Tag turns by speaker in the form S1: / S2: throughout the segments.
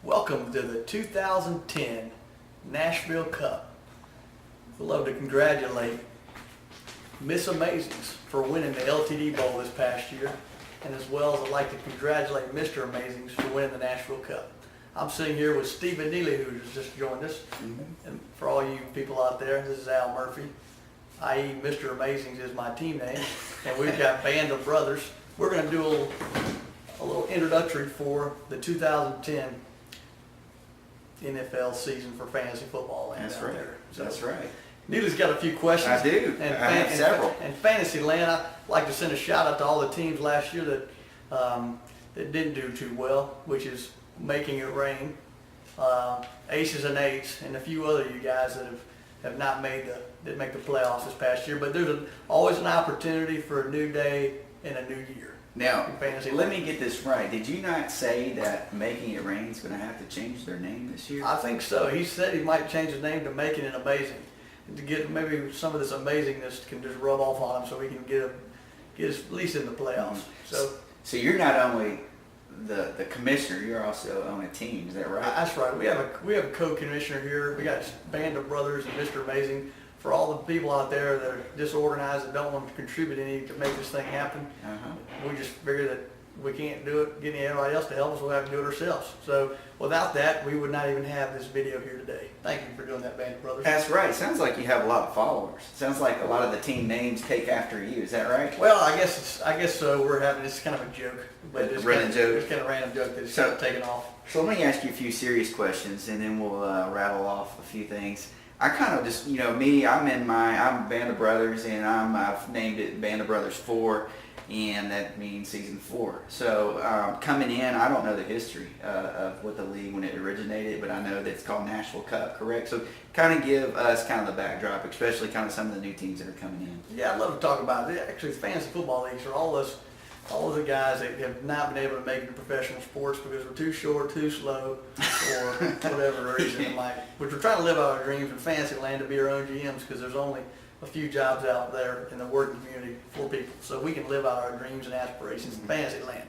S1: Welcome to the 2010 Nashville Cup. We'd love to congratulate Miss Amazings for winning the LTD Bowl this past year, and as well as I'd like to congratulate Mr. Amazings for winning the Nashville Cup. I'm sitting here with Steven Neely, who just joined us. And for all you people out there, this is Al Murphy, i.e. Mr. Amazings is my team name, and we've got Band of Brothers. We're going to do a little introductory for the 2010 NFL season for fantasy football.
S2: That's right.
S1: There. So,
S2: that's right.
S1: Neely's got a few questions.
S2: I do.
S1: And
S2: I have several.
S1: And Fantasyland, I'd like to send a shout out to all the teams last year that didn't do too well, which is Making It Rain, Aces and Eights, and a few other you guys that have not didn't make the playoffs this past year. But there's always an opportunity for a new day and a new year.
S2: Now, let me get this right. Did you not say that Making It Rain is going to have to change their name this year?
S1: I think so. He said he might change his name to Making It Amazing, to get maybe some of this amazingness can just rub off on him, so we can get us at least in the playoffs.
S2: So you're not only the commissioner, you're also on a team. Is that right?
S1: That's right. We have a co-commissioner here. We got Band of Brothers and Mr. Amazing. For all the people out there that are disorganized and don't want to contribute any to make this thing happen, we just figure that we can't do it, get anybody else to help us, we'll have to do it ourselves. So without that, we would not even have this video here today. Thank you for doing that, Band of Brothers.
S2: That's right. Sounds like you have a lot of followers. Sounds like a lot of the team names take after you. Is that right?
S1: Well, I guess so. We're having this kind of a joke, but it's kind of random joke that's kind of taken off.
S2: So let me ask you a few serious questions, and then we'll rattle off a few things. I kind of just, me, I'm Band of Brothers, and I've named it Band of Brothers 4, and that means season 4. So coming in, I don't know the history of what the league when it originated, but I know that it's called Nashville Cup, correct? So kind of give us kind of the backdrop, especially kind of some of the new teams that are coming in.
S1: Yeah, I'd love to talk about it. Actually, fantasy football leagues are all of the guys that have not been able to make it to professional sports because we're too short, too slow, or whatever reason. Which we're trying to live out our dreams in fantasy land to be our own GMs, because there's only a few jobs out there in the working community for people, so we can live out our dreams and aspirations in fantasy land.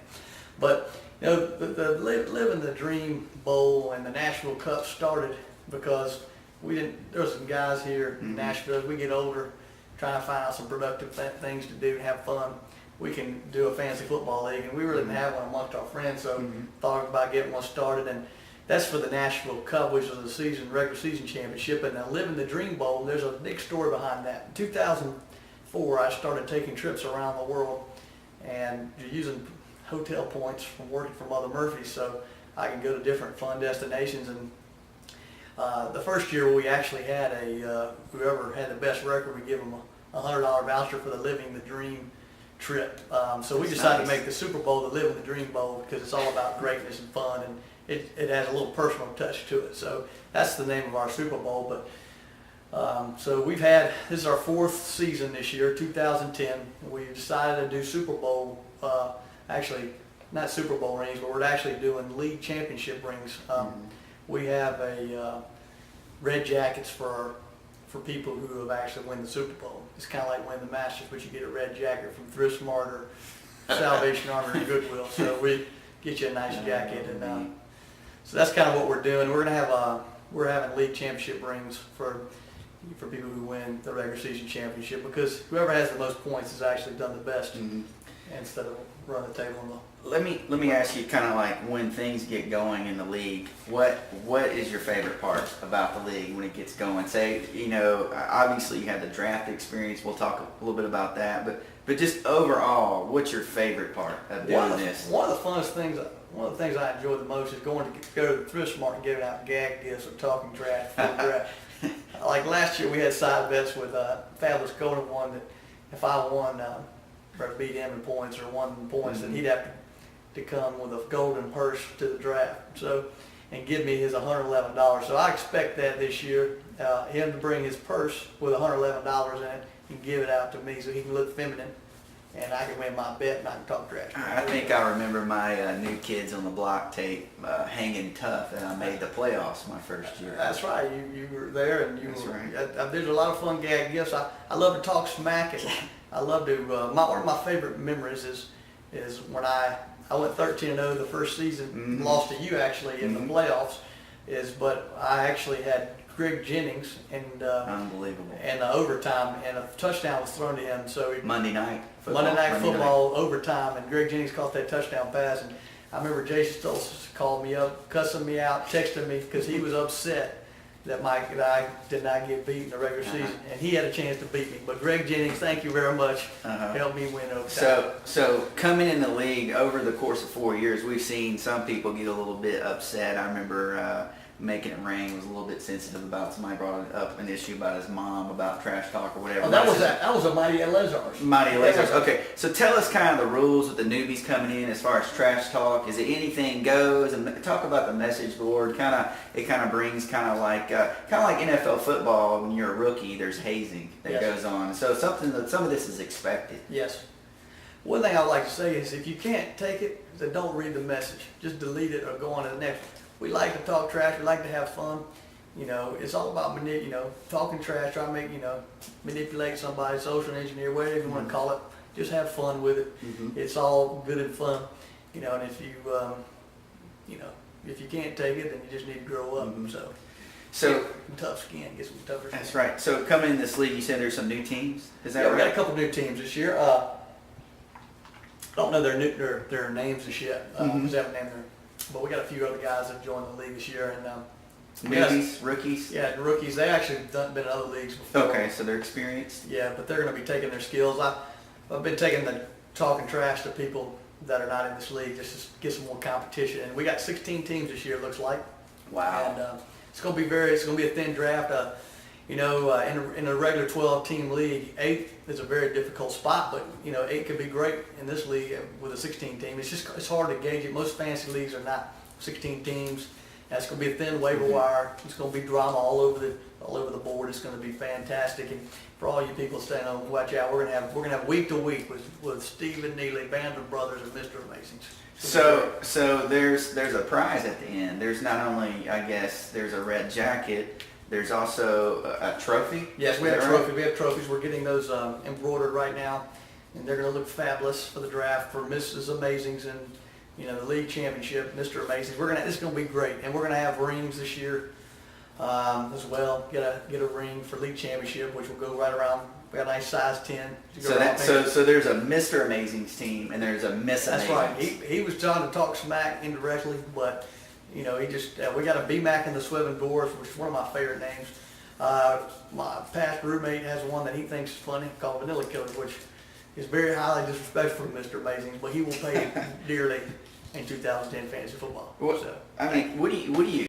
S1: But the living the dream bowl and the Nashville Cup started because there's some guys here in Nashville. As we get older, trying to find out some productive things to do and have fun, we can do a fantasy football league, and we really didn't have one amongst our friends, so thought about getting one started, and that's for the Nashville Cup, which is a regular season championship. And now Living the Dream Bowl, there's a big story behind that. In 2004, I started taking trips around the world and using hotel points from working for Mother Murphy, so I can go to different fun destinations. And the first year we actually had whoever had the best record, we give them a $100 voucher for the Living the Dream trip. So we decided to make the Super Bowl the Living the Dream Bowl, because it's all about greatness and fun, and it has a little personal touch to it. So that's the name of our Super Bowl. But so this is our 4th season this year, 2010. We decided to do Super Bowl, actually not Super Bowl rings, but we're actually doing league championship rings. We have red jackets for people who have actually won the Super Bowl. It's kind of like winning the Masters, but you get a red jacket from Thrift Smart or Salvation Army or Goodwill. So we get you a nice jacket, and so that's kind of what we're doing. We're having league championship rings for people who win the regular season championship, because whoever has the most points has actually done the best instead of run the table on the.
S2: Let me ask you, kind of like when things get going in the league, what is your favorite part about the league when it gets going? Say, obviously you have the draft experience. We'll talk a little bit about that, but just overall, what's your favorite part of doing this?
S1: One of the things I enjoy the most is going to go to the Thrift Smart and giving out gag gifts or talking draft. Like last year, we had side bets with Fabulous Golden one that if I won, or beat him in points or won in points, then he'd have to come with a golden purse to the draft. So, and give me his $111. So I expect that this year, him to bring his purse with $111 in it and give it out to me, so he can look feminine, and I can win my bet and I can talk trash.
S2: I think I remember my New Kids on the Block tape hanging tough, and I made the playoffs my first year.
S1: That's right. You were there, and there's a lot of fun gag gifts. I love to talk smack, and I love to. One of my favorite memories is when I I went 13-0 the first season,
S2: Mhm.
S1: lost to you actually in
S2: Mhm.
S1: the playoffs. But I actually had Greg Jennings
S2: Unbelievable.
S1: and overtime, and a touchdown was thrown to him. So
S2: Monday night football.
S1: Monday Night Football overtime, and Greg Jennings caught that touchdown pass. And I remember Jason Stoltz called me up, cussing me out, texting me because he was upset that I did not get beat in the regular season, and he had a chance to beat me. But Greg Jennings, thank you very much, helped me win overtime.
S2: So coming in the league over the course of 4 years, we've seen some people get a little bit upset. I remember Making It Rain was a little bit sensitive about somebody brought up an issue about his mom about trash talk or whatever.
S1: Oh, that was a Mighty Elazar's.
S2: Mighty Lasers. Okay, so tell us kind of the rules with the newbies coming in as far as trash talk. Is it anything goes? And talk about the message board. It kind of brings kind of like NFL football. When you're a rookie, there's hazing that
S1: Yes.
S2: goes on. So some of this is expected.
S1: Yes. One thing I would like to say is if you can't take it, then don't read the message. Just delete it or go on to the next. We like to talk trash. We like to have fun. It's all about talking trash, trying to manipulate somebody, social engineer, whatever you want to call it. Just have fun with it.
S2: Mhm.
S1: It's all good and fun. And if you can't take it, then you just need to grow up.
S2: Mhm.
S1: So
S2: So
S1: tough skin, get some tougher skin.
S2: that's right. So coming in this league, you said there's some new teams. Is that
S1: Yeah, we got a
S2: right?
S1: couple new teams this year. I don't know their names just yet.
S2: Mhm.
S1: Because they haven't named but we got a few other guys that joined the league this year, and yes.
S2: Newbies, rookies.
S1: Yeah, the rookies. They actually been in other leagues before.
S2: Okay, so they're experienced.
S1: Yeah, but they're going to be taking their skills. I've been taking the talking trash to people that are not in this league just to get some more competition. And we got 16 teams this year, it looks like.
S2: Wow.
S1: And it's going to be a thin draft. In a regular 12-team league, 8 is a very difficult spot, but 8 could be great in this league with a 16 team. It's hard to gauge it. Most fantasy leagues are not 16 teams. That's going to be a thin waiver wire. It's going to be drama all over the board. It's going to be fantastic. And for all you people staying on, watch out. We're going to have week to week with Steven Neely, Band of Brothers, and Mr. Amazing.
S2: So there's a prize at the end. There's not only, I guess, there's a red jacket. There's also a trophy.
S1: Yes, we
S2: Is
S1: have
S2: that
S1: trophies.
S2: right?
S1: We have trophies. We're getting those embroidered right now, and they're going to look fabulous for the draft for Mrs. Amazings and the league championship, Mr. Amazings. This is going to be great, and we're going to have rings this year as well. Get a ring for league championship, which will go right around. We got a nice size 10.
S2: So there's a Mr. Amazing's team and there's a Miss
S1: That's
S2: Amazing's.
S1: right. He was trying to talk smack indirectly, but he just we got a BMAC in the Swiven Dwarfs, which is one of my favorite names. My past roommate has one that he thinks is funny called Vanilla Killer, which is very highly disrespectful for Mr. Amazing, but he will pay dearly in 2010 fantasy football.
S2: What do you